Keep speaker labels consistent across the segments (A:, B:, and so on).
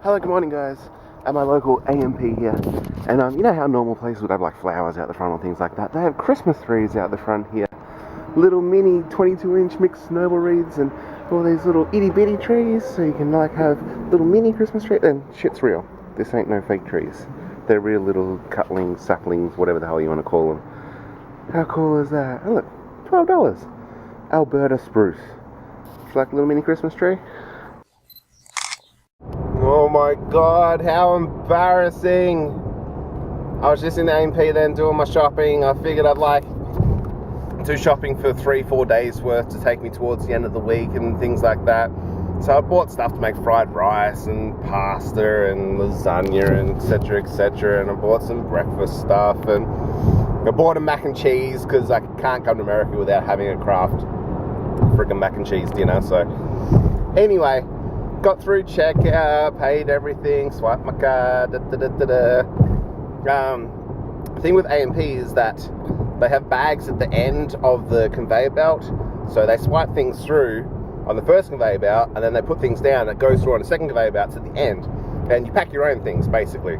A: Hello, good morning guys. At my local AMP here. And you know how normal places would have like flowers out the front or things like that? They have Christmas trees out the front here. Little mini 22-inch mixed noble wreaths and all these little itty bitty trees, so you can like have little mini Christmas trees. And shit's real. This ain't no fake trees. They're real little cutlings, saplings, whatever the hell you want to call them. How cool is that? Oh look, $12. Alberta spruce. It's like a little mini Christmas tree. Oh my god, how embarrassing. I was just in the AMP then doing my shopping. I figured I'd like do shopping for 3-4 days worth to take me towards the end of the week and things like that. So I bought stuff to make fried rice and pasta and lasagna and etc. And I bought some breakfast stuff and I bought a mac and cheese because I can't come to America without having a Kraft friggin' mac and cheese dinner. So anyway, got through checkout, paid everything, swiped my card, The thing with AMP is that they have bags at the end of the conveyor belt, so they swipe things through on the first conveyor belt, and then they put things down that goes through on the second conveyor belt to the end, and you pack your own things, basically.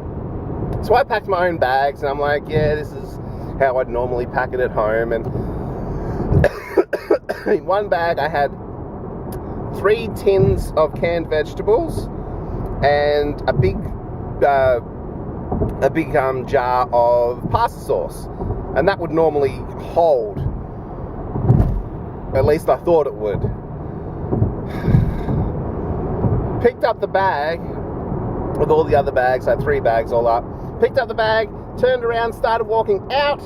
A: So I packed my own bags, and I'm like, yeah, this is how I'd normally pack it at home, and in one bag I had 3 tins of canned vegetables and a big jar of pasta sauce, and that would normally hold, at least I thought it would. Picked up the bag with all the other bags. I had 3 bags all up. Picked up the bag, turned around, started walking out,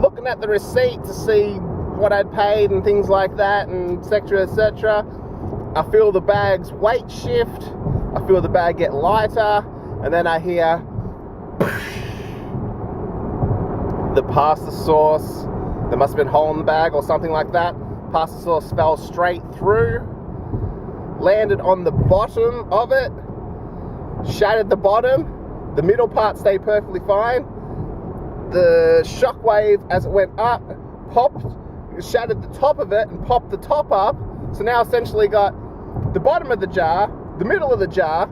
A: looking at the receipt to see what I'd paid and things like that, and etc. I feel the bag's weight shift, I feel the bag get lighter, and then I hear the pasta sauce, there must have been a hole in the bag or something like that. Pasta sauce fell straight through, landed on the bottom of it, shattered the bottom, the middle part stayed perfectly fine. The shockwave as it went up popped, shattered the top of it and popped the top up. So now essentially got the bottom of the jar, the middle of the jar,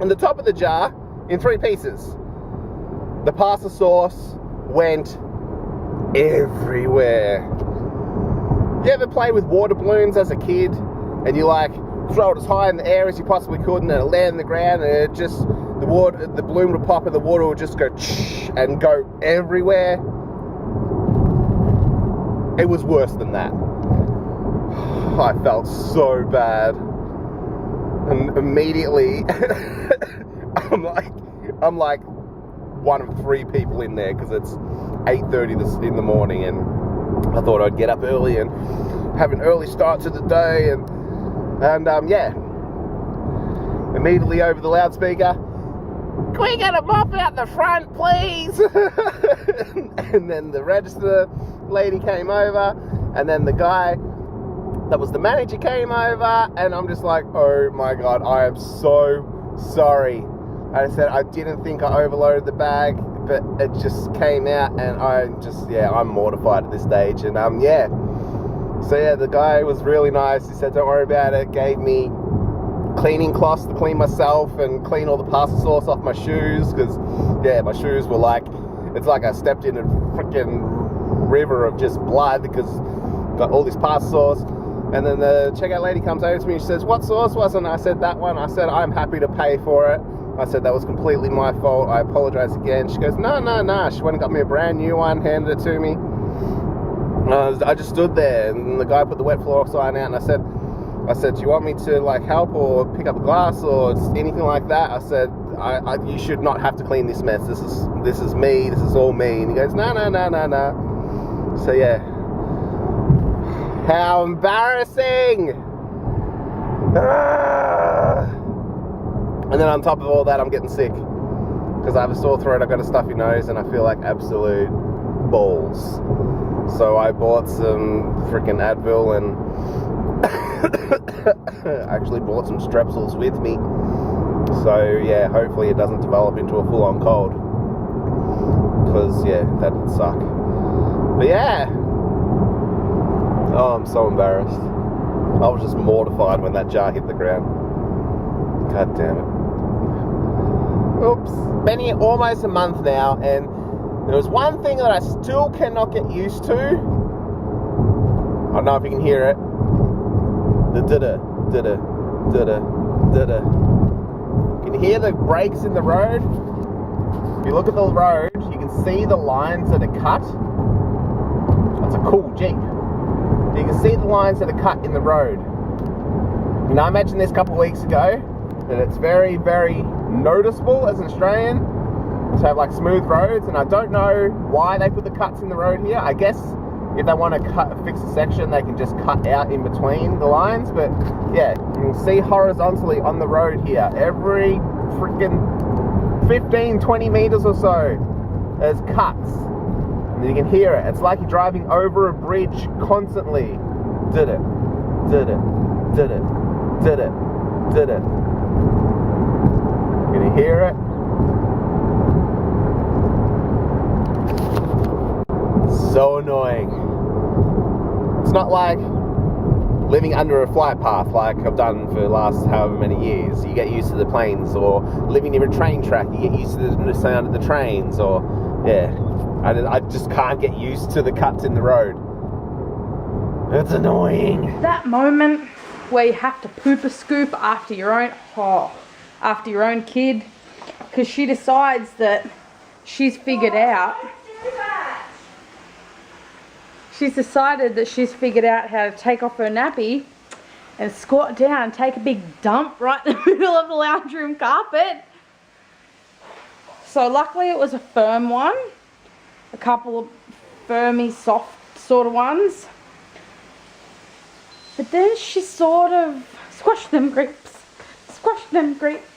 A: and the top of the jar in 3 pieces. The pasta sauce went everywhere. You ever play with water balloons as a kid and you like throw it as high in the air as you possibly could and it'll land on the ground and it just, the balloon would pop and the water would just go and go everywhere? It was worse than that. I felt so bad, and immediately I'm like one of 3 people in there because it's 8:30 in the morning, and I thought I'd get up early and have an early start to the day, and yeah, immediately over the loudspeaker, "Can we get a mop out the front, please?" And then the register lady came over, and then the guy that was the manager came over, and I'm just like, oh my god, I am so sorry. I said I didn't think I overloaded the bag, but it just came out, and I'm mortified at this stage. And yeah, so yeah, the guy was really nice. He said don't worry about it, gave me cleaning cloths to clean myself and clean all the pasta sauce off my shoes, because yeah, my shoes were like, it's like I stepped in a freaking river of just blood because got all this pasta sauce. And then the checkout lady comes over to me and she says, "What sauce was it?" And I said, "That one." I said, "I'm happy to pay for it." I said, "That was completely my fault. I apologize again." She goes, No. She went and got me a brand new one, handed it to me. I just stood there, and the guy put the wet floor sign out, and I said, "Do you want me to like help or pick up a glass or anything like that?" I said, "You should not have to clean this mess. This is me. This is all me." And he goes, No. So yeah, how embarrassing! And then on top of all that, I'm getting sick because I have a sore throat, I've got a stuffy nose, and I feel like absolute balls. So I bought some freaking Advil and actually bought some Strepsils with me. So yeah, hopefully it doesn't develop into a full-on cold, because yeah, that would suck. But yeah, oh, I'm so embarrassed. I was just mortified when that jar hit the ground. God damn it. Oops. Been here almost a month now, and there was one thing that I still cannot get used to. I don't know if you can hear it. The da-da, da-da, da-da, da-da. You can hear the brakes in the road. If you look at the road, you can see the lines that are cut. That's a cool Jeep. You can see the lines that are cut in the road. And I mentioned this a couple of weeks ago, that it's very, very noticeable as an Australian to have like smooth roads, and I don't know why they put the cuts in the road here. I guess if they want to fix a section, they can just cut out in between the lines, but yeah, you can see horizontally on the road here, every freaking 15-20 meters or so, there's cuts, and you can hear it. It's like you're driving over a bridge constantly. Did it, did it, did it, did it, did it. You can hear it. So annoying. It's not like living under a flight path like I've done for the last however many years. You get used to the planes, or living near a train track, you get used to the sound of the trains, or yeah. I just can't get used to the cuts in the road. It's annoying.
B: That moment where you have to poop a scoop after your own kid, because she decides that she's figured out. She's decided that she's figured out how to take off her nappy and squat down and take a big dump right in the middle of the lounge room carpet. So luckily it was a firm one. A couple of firmy, soft sort of ones. But then she sort of squashed them grapes. Squashed them grapes.